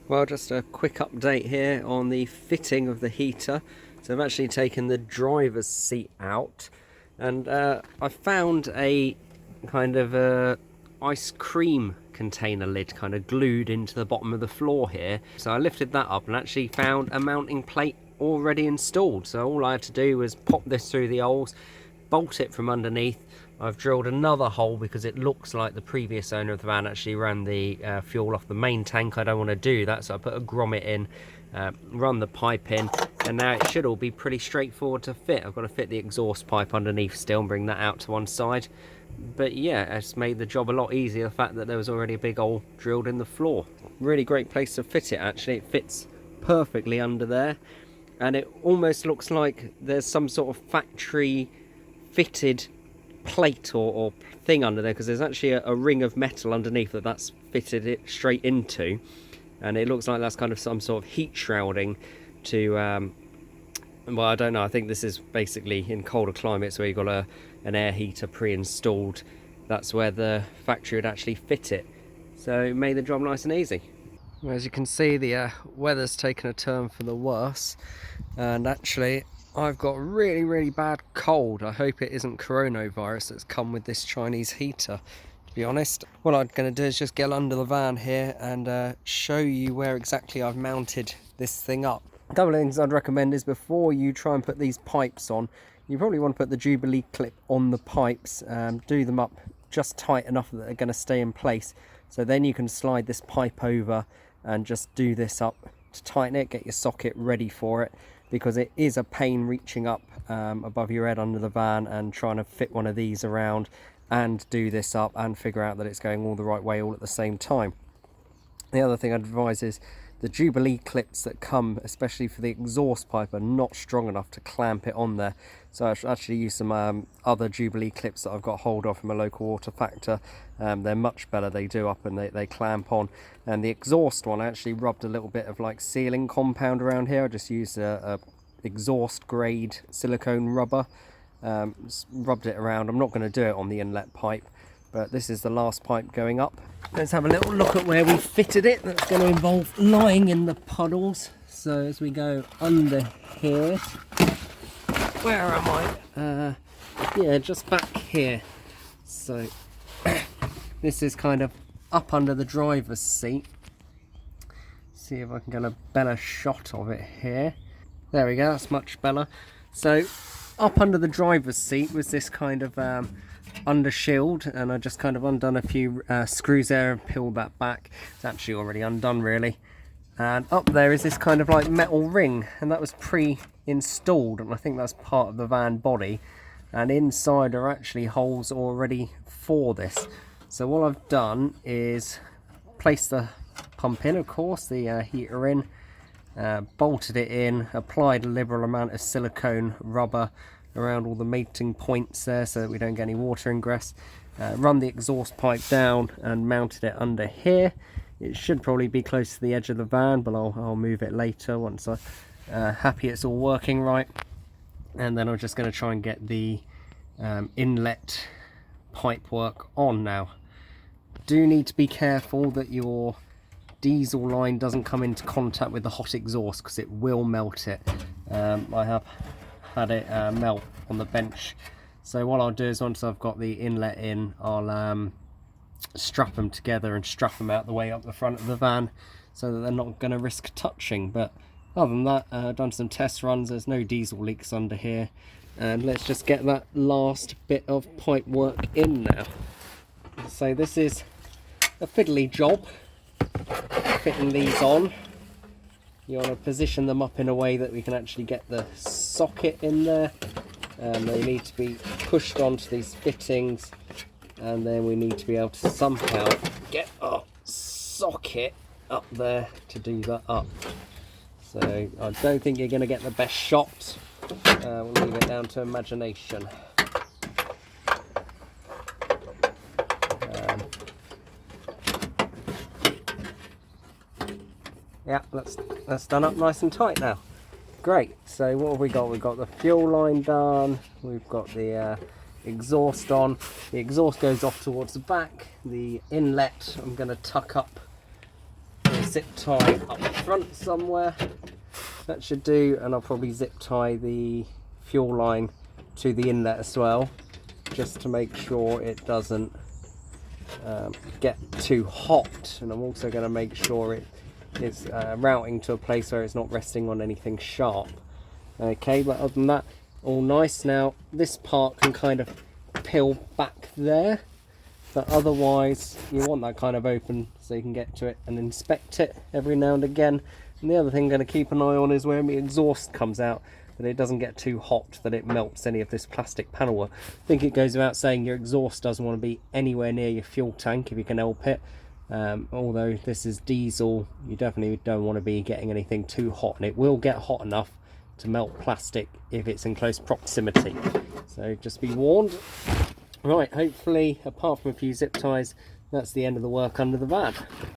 Well, just a quick update here on the fitting of the heater. So I've actually taken the driver's seat out, and I found a kind of ice cream container lid kind of glued into the bottom of the floor here. So I lifted that up and actually found a mounting plate already installed. So all I had to do was pop this through the holes, bolt it from underneath. I've drilled another hole because it looks like the previous owner of the van actually ran the fuel off the main tank. I don't want to do that, so I put a grommet in, run the pipe in, and now it should all be pretty straightforward to fit. I've got to fit the exhaust pipe underneath still and bring that out to one side. But yeah, it's made the job a lot easier, the fact that there was already a big hole drilled in the floor. Really great place to fit it actually. It fits perfectly under there, and it almost looks like there's some sort of factory fitted plate or thing under there, because there's actually a ring of metal underneath that's fitted it straight into, and it looks like that's kind of some sort of heat shrouding to well, I don't know, I think this is basically in colder climates where you've got an air heater pre-installed. That's where the factory would actually fit it, so it made the job nice and easy. As you can see, the weather's taken a turn for the worse, and actually I've got really bad cold. I hope it isn't coronavirus that's come with this Chinese heater, to be honest. What I'm going to do is just get under the van here and show you where exactly I've mounted this thing up. A couple of things I'd recommend is, before you try and put these pipes on, you probably want to put the Jubilee clip on the pipes, do them up just tight enough that they're going to stay in place. So then you can slide this pipe over and just do this up to tighten it, get your socket ready for it, because it is a pain reaching up above your head under the van and trying to fit one of these around and do this up and figure out that it's going all the right way all at the same time. The other thing I'd advise is the Jubilee clips that come, especially for the exhaust pipe, are not strong enough to clamp it on there. So I should actually use some other Jubilee clips that I've got hold of from a local auto factor. They're much better, they do up and they clamp on. And the exhaust one, I actually rubbed a little bit of like sealing compound around here. I just used a exhaust grade silicone rubber, rubbed it around. I'm not going to do it on the inlet pipe, but this is the last pipe going up. Let's have a little look at where we fitted it. That's going to involve lying in the puddles. So as we go under here, where am I? Yeah, just back here. So this is kind of up under the driver's seat. See if I can get a better shot of it here. There we go, that's much better. So up under the driver's seat was this kind of under shield, and I just kind of undone a few screws there and peeled that back. It's actually already undone really. And up there is this kind of like metal ring, and that was pre-installed, and I think that's part of the van body, and inside are actually holes already for this. So what I've done is place the pump in, of course, the heater in, bolted it in, applied a liberal amount of silicone rubber around all the mating points there so that we don't get any water ingress, run the exhaust pipe down and mounted it under here. It should probably be close to the edge of the van, but I'll move it later once I'm happy it's all working right. And then I'm just going to try and get the inlet pipe work on now. Do need to be careful that your diesel line doesn't come into contact with the hot exhaust, because it will melt it. I have had it melt on the bench. So what I'll do is, once I've got the inlet in, I'll strap them together and strap them out the way up the front of the van so that they're not going to risk touching. But other than that, I've done some test runs. There's no diesel leaks under here, and let's just get that last bit of pipe work in now. So this is a fiddly job, fitting these on. You want to position them up in a way that we can actually get the socket in there. They need to be pushed onto these fittings, and then we need to be able to somehow get our socket up there to do that up. So I don't think you're going to get the best shot. We'll leave it down to imagination. Yeah, that's done up nice and tight now. Great. So what have we got? We've got the fuel line done. We've got the exhaust on. The exhaust goes off towards the back. The inlet I'm going to tuck up this zip tie up front somewhere. That should do, and I'll probably zip tie the fuel line to the inlet as well, just to make sure it doesn't get too hot. And I'm also going to make sure it's routing to a place where it's not resting on anything sharp. Okay, but other than that, all nice. Now this part can kind of peel back there, but otherwise you want that kind of open so you can get to it and inspect it every now and again. And the other thing I'm going to keep an eye on is where the exhaust comes out, that it doesn't get too hot that it melts any of this plastic panel. I think it goes without saying your exhaust doesn't want to be anywhere near your fuel tank if you can help it. Although this is diesel, you definitely don't want to be getting anything too hot, and it will get hot enough to melt plastic if it's in close proximity, so just be warned. Right, hopefully apart from a few zip ties, that's the end of the work under the van.